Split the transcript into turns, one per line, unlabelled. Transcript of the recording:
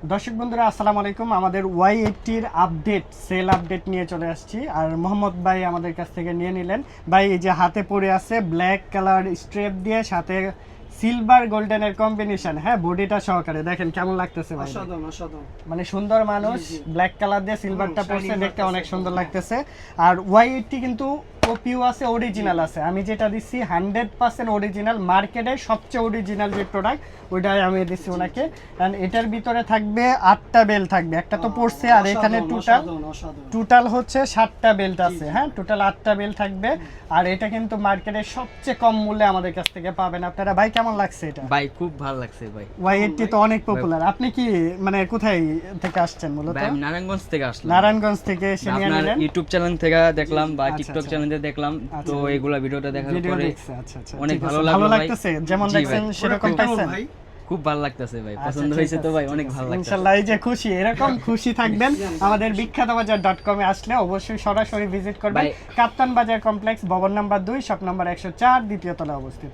দর্শক বন্ধুরা আসসালামু আলাইকুম। আমাদের Y80 আপডেট সেল আপডেট নিয়ে চলে আসছি। আর মোহাম্মদ ভাই আমাদের কাছ থেকে নিয়ে নিলেন। ভাই এই যে হাতে পড়ে আছে ব্ল্যাক কালার স্ট্রেপ দিয়ে সাথে সিলভার গোল্ডেনের কম্বিনেশন, হ্যাঁ বডিটা সহকারে দেখেন কেমন লাগতেছে ভাই।
অসাধারণ।
মানে সুন্দর মানুষ,
জি, জি।
ব্ল্যাক কালার দিয়ে সিলভারটা পড়ছে,
shining
দেখতে অনেক
লাগতেছে,
সুন্দর
হ্যাঁ।
লাগতেছে। আর Y80 কিন্তু ওপিউ আছে, অরিজিনাল আছে। আমি যেটা দিচ্ছি 100% অরিজিনাল, মার্কেটের সবচেয়ে অরিজিনাল যে প্রোডাক্ট ওইটাই আমি দিচ্ছি ওনাকে। কারণ এটার ভিতরে থাকবে 8টা বেল থাকবে, একটা তো পড়ছে, আর এখানে টোটাল হচ্ছে 7টা বেল্ট আছে, হ্যাঁ টোটাল 8টা বেল্ট থাকবে। আর এটা কিন্তু মার্কেটের সবচেয়ে কম মূল্যে আমাদের কাছ থেকে পাবেন আপনারা। ভাই কেমন লাগছে এটা?
ভাই খুব ভালো লাগছে ভাই।
Y80 তো অনেক পপুলার। আপনি কি মানে কোথায় থেকে আসছেন মূলত?
ভাই আমি নারায়ণগঞ্জ থেকে আসলাম।
নারায়ণগঞ্জ থেকে এসে নিয়ে
আপনার
নিলেন?
ইউটিউব চ্যানেল থেকে দেখলাম বা
আচ্ছা,
টিকটক
আচ্ছা।
চ্যানেলে দেখলাম, তো
আচ্ছা।
এগুলা ভিডিওটা দেখার
ভিডিও
পরে
দেখছে, আচ্ছা আচ্ছা
অনেক
ঠিক আছে।
ভালো
ভালো
লাগলো ভাই।
লাগতেছে যেমন
জি
দেখছেন
ভাই।
সেরকম পাইছেন?
খুব ভালো লাগতেছে ভাই,
আচ্ছা,
পছন্দ
ঠিক
হয়েছে তো
আছে,
ভাই,
ঠিক
অনেক
আছে।
ভালো লাগছে।
ইনশাআল্লাহ এই যে খুশি, এরকম খুশি থাকবেন। আমাদের বিখ্যাতবাজার.com এ আসলে অবশ্যই সরাসরি ভিজিট করবেন।
ভাই।
কাপ্তান বাজার কমপ্লেক্স, ভবন নাম্বার 2, শপ নাম্বার 104, দ্বিতীয় তলায় অবস্থিত।